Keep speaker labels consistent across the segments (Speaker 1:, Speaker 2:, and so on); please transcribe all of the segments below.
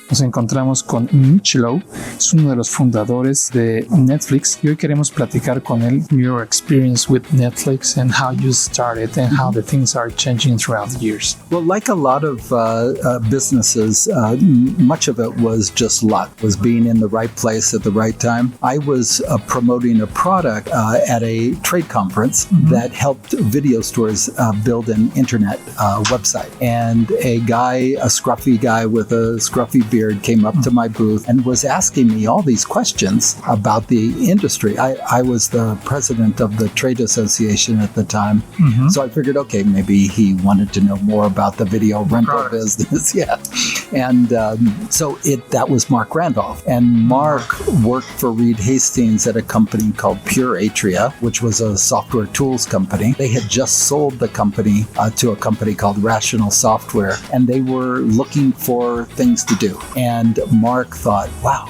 Speaker 1: Nos encontramos con Mitch Lowe, es uno de los fundadores de Netflix y hoy queremos platicar con él your experience with Netflix and how you started and how the things are changing throughout the years.
Speaker 2: Well, like a lot of businesses, much of it was just luck, was being in the right place at the right time. I was promoting a product at a trade conference that helped video stores build an internet website. And a scruffy guy with a scruffy beard came up to my booth and was asking me all these questions about the industry. I was the president of the trade association at the time. So I figured, okay, maybe he wanted to know more about the video rental business. Yeah. And that was Mark Randolph. And Mark worked for Reed Hastings at a company called Pure Atria, which was a software tools company. They had just sold the company to a company called Rational Software, and they were looking for things to do. And Mark thought, wow,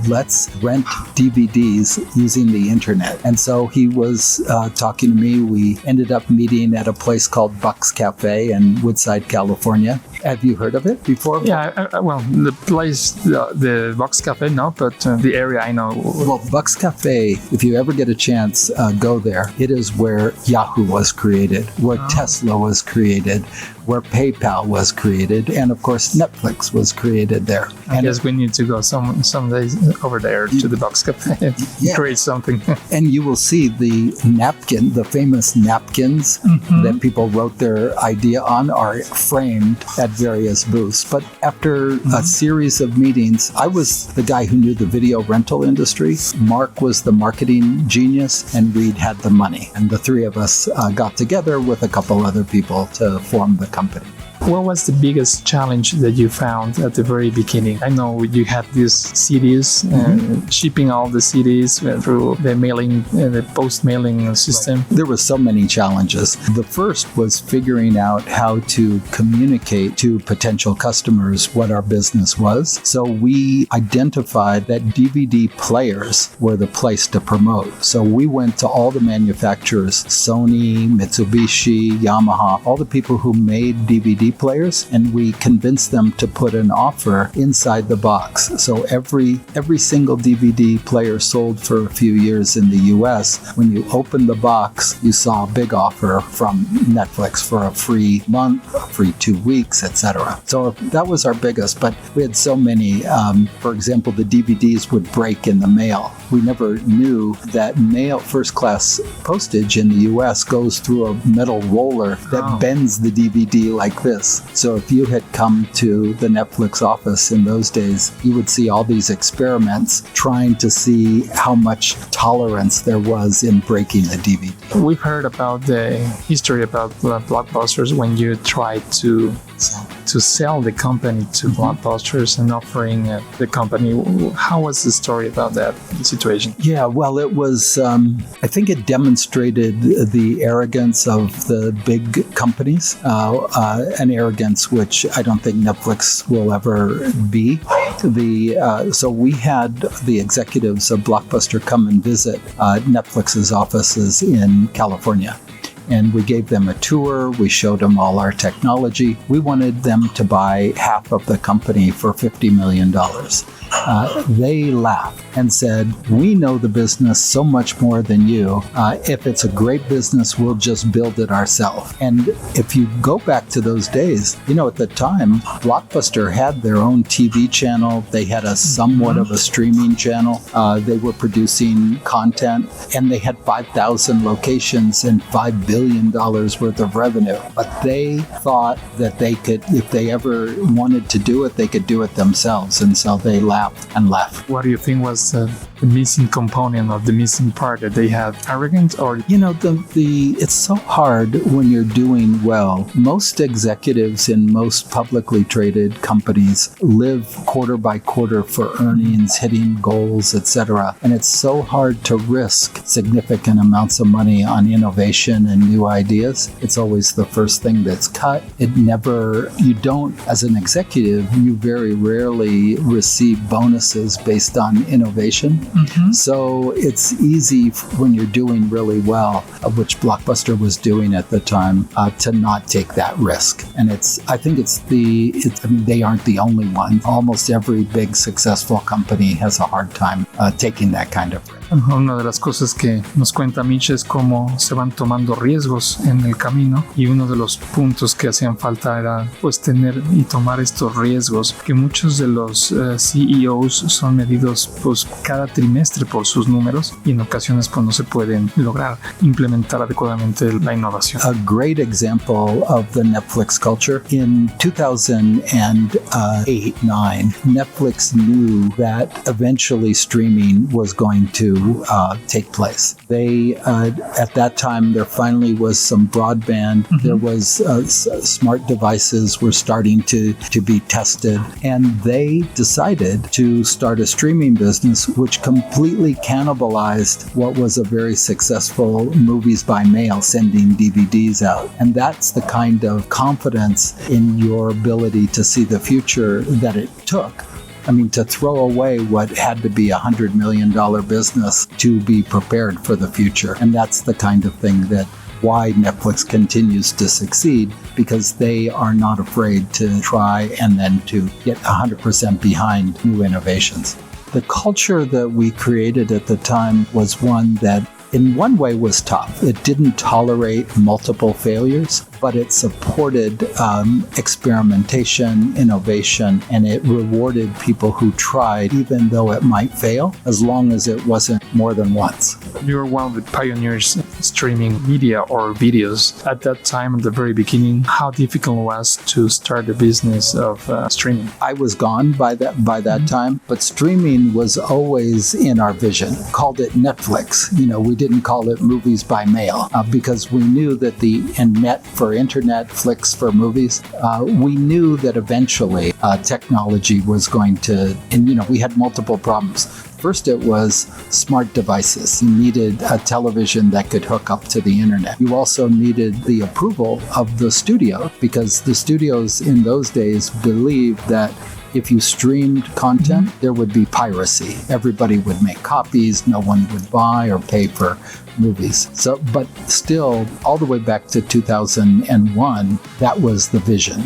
Speaker 2: let's rent DVDs using the internet. And so he was talking to me. We ended up meeting at a place called Buck's Cafe in Woodside, California. Have you heard of it before?
Speaker 1: Yeah, well, the place, the Buck's Cafe, no, but the area I know.
Speaker 2: Well, Buck's Cafe, if you ever get a chance, go there. It is where Yahoo was created, where Tesla was created, where PayPal was created, and of course Netflix was created there.
Speaker 1: I guess we need to go some days over there to the Buck's Cafe and create something.
Speaker 2: And you will see the famous napkins that people wrote their idea on are framed at various booths. But after a series of meetings, I was the guy who knew the video rental industry. Mark was the marketing genius, and Reed had the money. And the three of us got together with a couple other people to form the company.
Speaker 1: What was the biggest challenge that you found at the very beginning? I know you had these CDs, shipping all the CDs through the mailing, the post-mailing system.
Speaker 2: Right. There were so many challenges. The first was figuring out how to communicate to potential customers what our business was. So we identified that DVD players were the place to promote. So we went to all the manufacturers, Sony, Mitsubishi, Yamaha, all the people who made DVD players, and we convinced them to put an offer inside the box. So every single DVD player sold for a few years in the US, when you opened the box, you saw a big offer from Netflix for a free month, a free 2 weeks, etc. So that was our biggest, but we had so many. For example, the DVDs would break in the mail. We never knew that first class postage in the US goes through a metal roller that bends the DVD like this. So if you had come to the Netflix office in those days, you would see all these experiments trying to see how much tolerance there was in breaking the DVD.
Speaker 1: We've heard about the history about Blockbusters when you tried to sell the company to Blockbusters and offering the company. How was the story about that situation?
Speaker 2: Yeah, well, it was, I think it demonstrated the arrogance of the big companies, an arrogance which I don't think Netflix will ever be. So we had the executives of Blockbuster come and visit Netflix's offices in California. And we gave them a tour. We showed them all our technology. We wanted them to buy half of the company for $50 million. They laughed and said, we know the business so much more than you. If it's a great business, we'll just build it ourselves. And if you go back to those days, at the time, Blockbuster had their own TV channel. They had a somewhat of a streaming channel. They were producing content, and they had 5,000 locations and $5 billion worth of revenue. But they thought that they could, if they ever wanted to do it, they could do it themselves. And so they laughed and left.
Speaker 1: What do you think was the missing component of the missing part that they had? Arrogance or?
Speaker 2: It's so hard when you're doing well. Most executives in most publicly traded companies live quarter by quarter for earnings, hitting goals, etc. And it's so hard to risk significant amounts of money on innovation and new ideas. It's always the first thing that's cut. As an executive, you very rarely receive bonuses based on innovation. So it's easy when you're doing really well, which Blockbuster was doing at the time, to not take that risk. And I think they aren't the only one. Almost every big successful company has a hard time taking that kind of risk.
Speaker 1: Una de las cosas que nos cuenta Mitch es cómo se van tomando riesgos en el camino, y uno de los puntos que hacían falta era pues tener y tomar estos riesgos, que muchos de los CEOs son medidos pues cada trimestre por sus números, y en ocasiones pues no se pueden lograr implementar adecuadamente la innovación.
Speaker 2: A great example of the Netflix culture, in 2008-9, Netflix knew that eventually streaming was going to take place. They, at that time, there finally was some broadband. There was smart devices were starting to be tested, and they decided to start a streaming business which completely cannibalized what was a very successful movies by mail, sending DVDs out. And that's the kind of confidence in your ability to see the future that it took. I mean, to throw away what had to be $100 million business to be prepared for the future. And that's the kind of thing that why Netflix continues to succeed, because they are not afraid to try and then to get 100% behind new innovations. The culture that we created at the time was one that in one way was tough. It didn't tolerate multiple failures, but it supported experimentation, innovation, and it rewarded people who tried, even though it might fail, as long as it wasn't more than once.
Speaker 1: You're one of the pioneers in streaming media or videos. At that time, at the very beginning, how difficult it was to start the business of streaming?
Speaker 2: I was gone by that time, but streaming was always in our vision. Called it Netflix. We didn't call it movies by mail because we knew that net for internet, flicks for movies, we knew that eventually technology was going to, and we had multiple problems. First, it was smart devices. You needed a television that could hook up to the internet. You also needed the approval of the studio, because the studios in those days believed that if you streamed content, there would be piracy. Everybody would make copies. No one would buy or pay for movies. But still, all the way back to 2001, that was the vision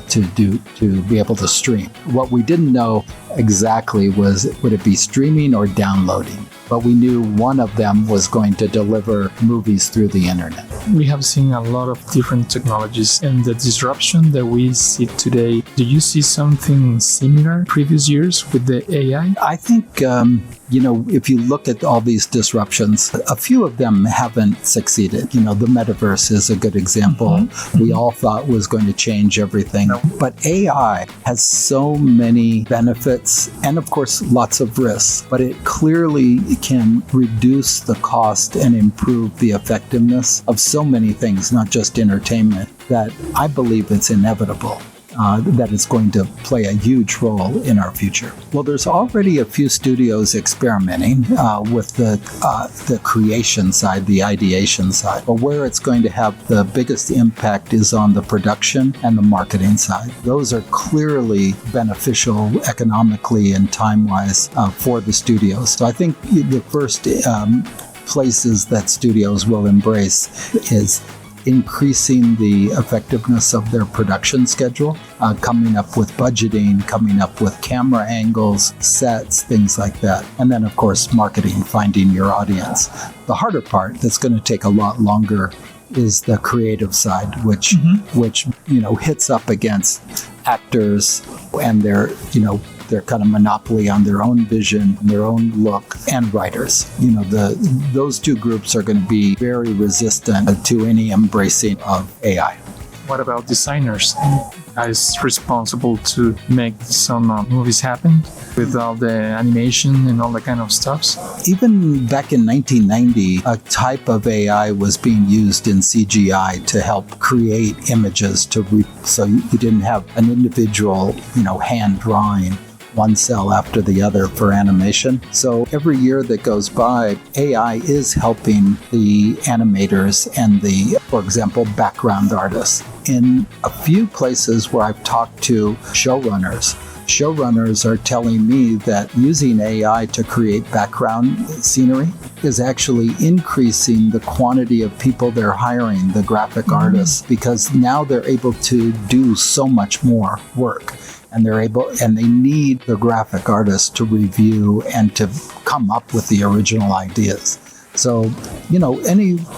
Speaker 2: to be able to stream. What we didn't know exactly was, would it be streaming or downloading? But we knew one of them was going to deliver movies through the internet.
Speaker 1: We have seen a lot of different technologies, and the disruption that we see today, do you see something similar previous years with the AI?
Speaker 2: I think, if you look at all these disruptions, a few of them haven't succeeded. The metaverse is a good example. We all thought was going to change everything. But AI has so many benefits and, of course, lots of risks. But it clearly can reduce the cost and improve the effectiveness of so many things, not just entertainment, that I believe it's inevitable. That is going to play a huge role in our future. Well, there's already a few studios experimenting with the creation side, the ideation side. But where it's going to have the biggest impact is on the production and the marketing side. Those are clearly beneficial economically and time-wise for the studios. So I think the first places that studios will embrace is increasing the effectiveness of their production schedule, coming up with budgeting, coming up with camera angles, sets, things like that. And then, of course, marketing, finding your audience. The harder part that's going to take a lot longer is the creative side, which hits up against actors and their kind of monopoly on their own vision, their own look, and writers. Those two groups are going to be very resistant to any embracing of AI.
Speaker 1: What about designers? Guys responsible to make some movies happen with all the animation and all that kind of stuff?
Speaker 2: Even back in 1990, a type of AI was being used in CGI to help create images so you didn't have an individual, hand drawing one cell after the other for animation. So every year that goes by, AI is helping the animators and for example, background artists. In a few places where I've talked to showrunners, showrunners are telling me that using AI to create background scenery is actually increasing the quantity of people they're hiring, the graphic artists, because now they're able to do so much more work. And they need the graphic artists to review and to come up with the original ideas. So,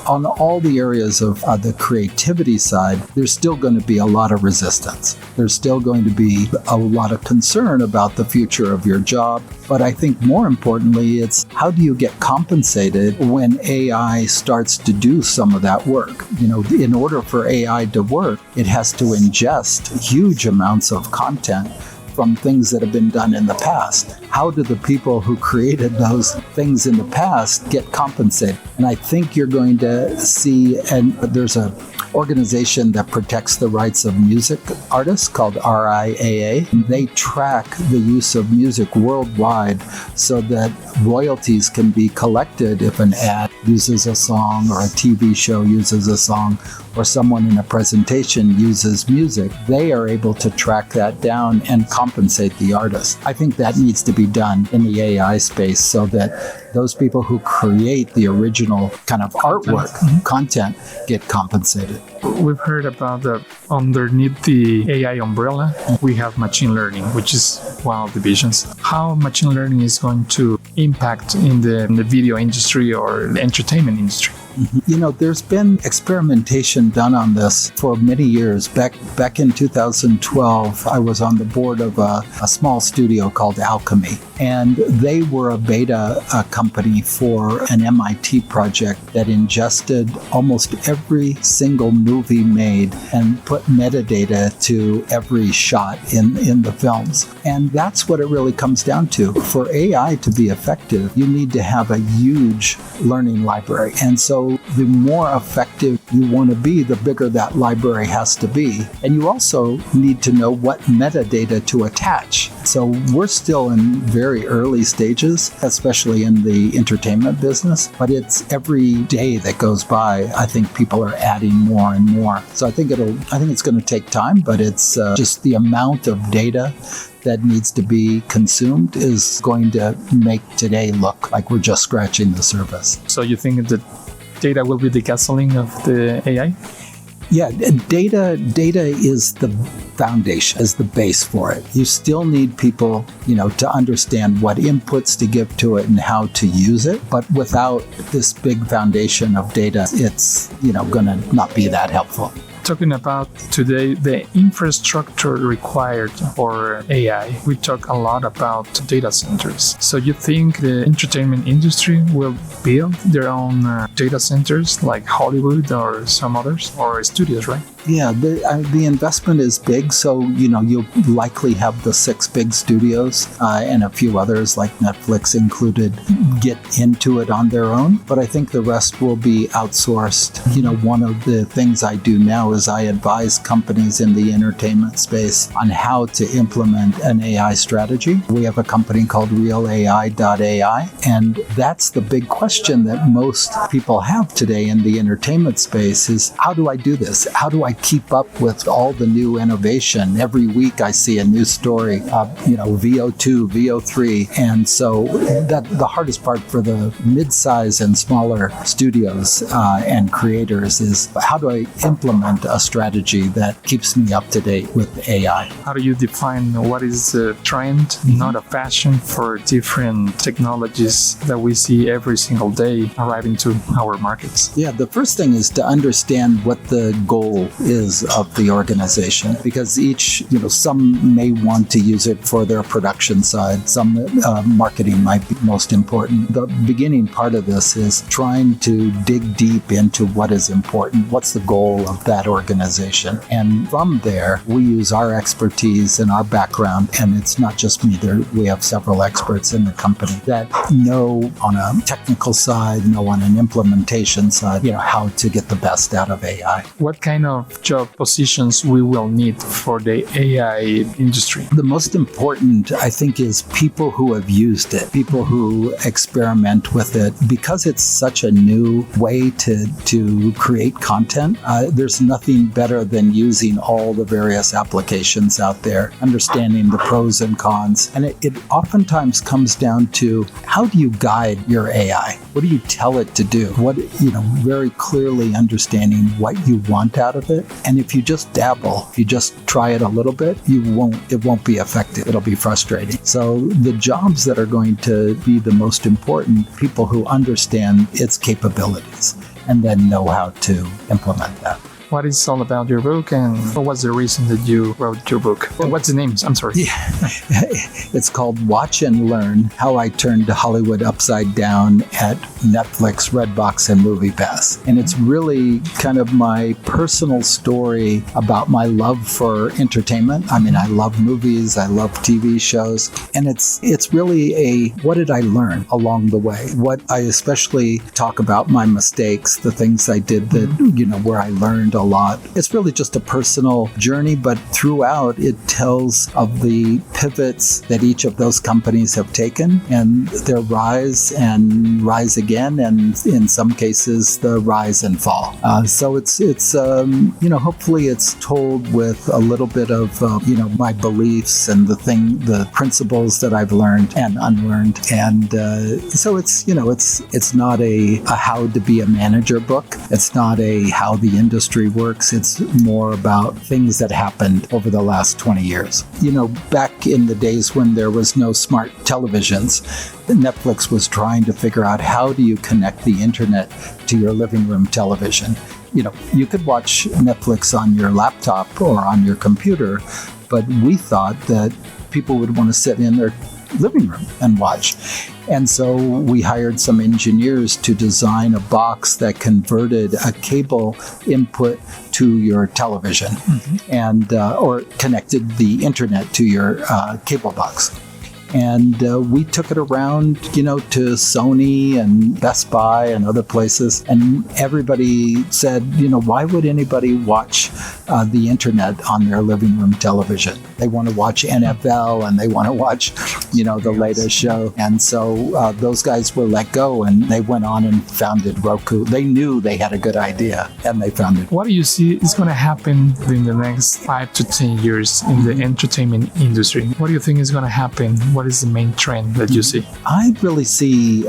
Speaker 2: on all the areas of the creativity side, there's still going to be a lot of resistance. There's still going to be a lot of concern about the future of your job. But I think more importantly, it's how do you get compensated when AI starts to do some of that work? In order for AI to work, it has to ingest huge amounts of content from things that have been done in the past. How do the people who created those things in the past get compensated? And I think you're going to see, and there's an organization that protects the rights of music artists called RIAA. They track the use of music worldwide so that royalties can be collected if an ad uses a song or a TV show uses a song or someone in a presentation uses music. They are able to track that down and compensate the artist. I think that needs to be done in the AI space so that those people who create the original kind of artwork, content, get compensated.
Speaker 1: We've heard about underneath the AI umbrella, we have machine learning, which is one of the visions. How machine learning is going to impact in the video industry or the entertainment industry?
Speaker 2: There's been experimentation done on this for many years. Back in 2012, I was on the board of a small studio called Alchemy, and they were a beta company for an MIT project that ingested almost every single movie made and put metadata to every shot in the films. And that's what it really comes down to. For AI to be effective, you need to have a huge learning library. And so the more effective you want to be, the bigger that library has to be. And you also need to know what metadata to attach. So we're still in very early stages, especially in the entertainment business, but it's every day that goes by, I think people are adding more and more. So I think it's going to take time, but it's just the amount of data that needs to be consumed is going to make today look like we're just scratching the surface.
Speaker 1: So you think that data will be the gasoline of the AI?
Speaker 2: Yeah, data is the foundation, is the base for it. You still need people, to understand what inputs to give to it and how to use it. But without this big foundation of data, it's, going to not be that helpful.
Speaker 1: Talking about today the infrastructure required for AI, we talk a lot about data centers. So you think the entertainment industry will build their own data centers like Hollywood or some others, or studios, right?
Speaker 2: Yeah, the investment is big, so you'll likely have the 6 big studios and a few others like Netflix included get into it on their own, but I think the rest will be outsourced. One of the things I do now is I advise companies in the entertainment space on how to implement an AI strategy. We have a company called realai.ai, and that's the big question that most people have today in the entertainment space is, how do I do this? How do I keep up with all the new innovation? Every week I see a new story of, VO2, VO3. And so that the hardest part for the mid-size and smaller studios and creators is, how do I implement a strategy that keeps me up to date with AI?
Speaker 1: How do you define what is a trend, not a fashion, for different technologies that we see every single day arriving to our markets?
Speaker 2: Yeah, the first thing is to understand what the goal is of the organization, because each, some may want to use it for their production side, some marketing might be most important. The beginning part of this is trying to dig deep into what is important, what's the goal of that organization. And from there, we use our expertise and our background, and it's not just me, we have several experts in the company that know on a technical side, know on an implementation side, how to get the best out of AI.
Speaker 1: What kind of job positions we will need for the AI industry?
Speaker 2: The most important, I think, is people who have used it, people who experiment with it. Because it's such a new way to create content, there's nothing nothing better than using all the various applications out there, understanding the pros and cons. And it oftentimes comes down to, how do you guide your AI? What do you tell it to do? Very clearly understanding what you want out of it. And if you just dabble, if you just try it a little bit, it won't be effective. It'll be frustrating. So the jobs that are going to be the most important, people who understand its capabilities and then know how to implement that.
Speaker 1: What is all about your book, and what was the reason that you wrote your book? What's the name? I'm sorry.
Speaker 2: Yeah. It's called Watch and Learn: How I Turned Hollywood Upside Down at Netflix, Redbox, and MoviePass. And it's really kind of my personal story about my love for entertainment. I mean, I love movies, I love TV shows, and it's really what did I learn along the way? What I especially talk about my mistakes, the things I did that, where I learned a lot. It's really just a personal journey, but throughout it tells of the pivots that each of those companies have taken and their rise and rise again, and in some cases the rise and fall. So it's hopefully it's told with a little bit of my beliefs and the principles that I've learned and unlearned, and so it's not a how to be a manager book. It's not a how the industry works. It's more about things that happened over the last 20 years. Back in the days when there was no smart televisions, Netflix was trying to figure out, how do you connect the internet to your living room television? You could watch Netflix on your laptop or on your computer, but we thought that people would want to sit in their living room and watch. And so we hired some engineers to design a box that converted a cable input to your television, and or connected the internet to your cable box. And we took it around, to Sony and Best Buy and other places. And everybody said, why would anybody watch the internet on their living room television? They want to watch NFL and they want to watch, the latest show. And so those guys were let go, and they went on and founded Roku. They knew they had a good idea, and they founded.
Speaker 1: What do you see is going to happen in the next 5 to 10 years in the entertainment industry? What do you think is going to happen? What is the main trend that you see?
Speaker 2: I really see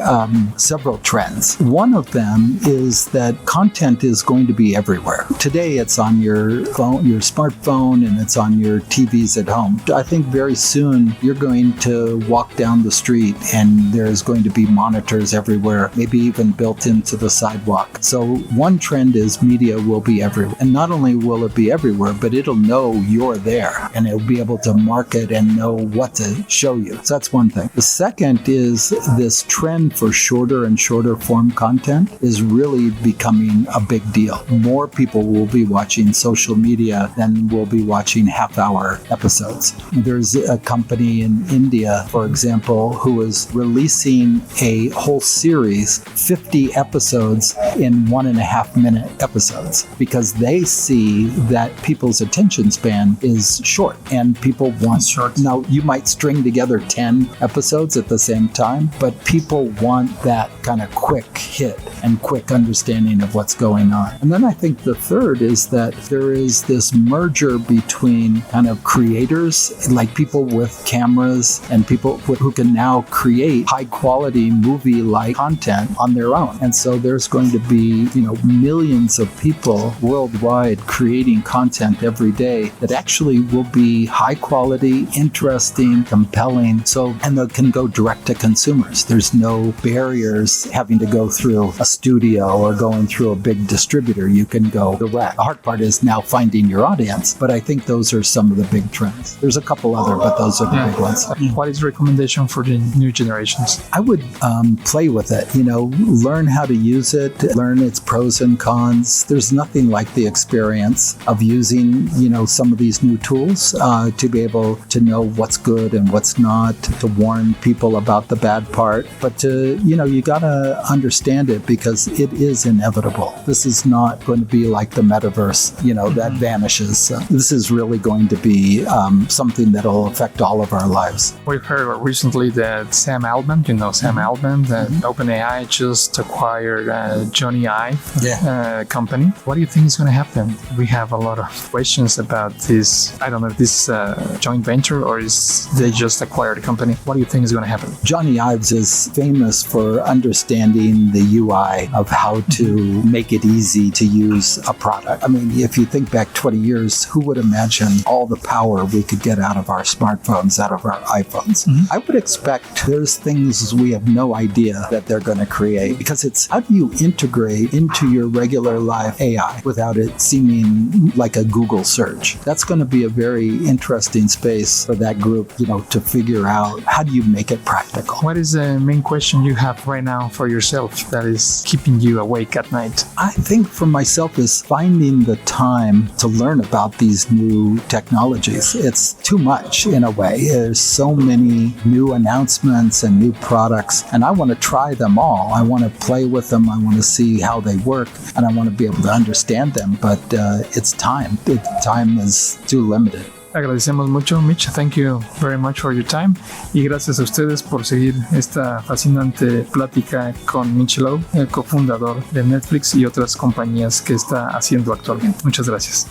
Speaker 2: several trends. One of them is that content is going to be everywhere. Today it's on your phone, your smartphone, and it's on your TVs at home. I think very soon you're going to walk down the street and there's going to be monitors everywhere, maybe even built into the sidewalk. So one trend is media will be everywhere. And not only will it be everywhere, but it'll know you're there, and it'll be able to market and know what to show you. So that's one thing. The second is this trend for shorter and shorter form content is really becoming a big deal. More people will be watching social media than will be watching half-hour episodes. There's a company in India, for example, who is releasing a whole series, 50 episodes in 1.5-minute episodes, because they see that people's attention span is short, and people want short. Now, you might string together 10 episodes at the same time, but people want that kind of quick hit and quick understanding of what's going on. And then I think the third is that there is this merger between kind of creators, like people with cameras and people who can now create high quality movie-like content on their own. And so there's going to be, millions of people worldwide creating content every day that actually will be high quality, interesting, compelling. And they can go direct to consumers. There's no barriers having to go through a studio or going through a big distributor. You can go direct. The hard part is now finding your audience, but I think those are some of the big trends. There's a couple other, but those are the big ones.
Speaker 1: What is your recommendation for the new generations?
Speaker 2: I would play with it, learn how to use it, learn its pros and cons. There's nothing like the experience of using, some of these new tools to be able to know what's good and what's not. not to warn people about the bad part, but to, you gotta understand it because it is inevitable. This is not going to be like the metaverse, that vanishes. This is really going to be something that'll affect all of our lives.
Speaker 1: We've heard recently that Sam Altman, Sam Altman, that OpenAI just acquired Johnny Ive company. What do you think is going to happen? We have a lot of questions about this. I don't know if this joint venture or is they just acquired a company. What do you think is going to happen?
Speaker 2: Johnny Ives is famous for understanding the UI of how to make it easy to use a product. I mean, if you think back 20 years, who would imagine all the power we could get out of our smartphones, out of our iPhones? I would expect there's things we have no idea that they're going to create, because it's how do you integrate into your regular life AI without it seeming like a Google search? That's going to be a very interesting space for that group, to figure out how do you make it practical.
Speaker 1: What is the main question you have right now for yourself that is keeping you awake at night?
Speaker 2: I think for myself is finding the time to learn about these new technologies. It's too much in a way. There's so many new announcements and new products, and I want to try them all. I want to play with them. I want to see how they work, and I want to be able to understand them, but it's time. Time is too limited.
Speaker 1: Agradecemos mucho, Mitch. Thank you very much for your time. Y gracias a ustedes por seguir esta fascinante plática con Mitch Lowe, el cofundador de Netflix y otras compañías que está haciendo actualmente. Muchas gracias.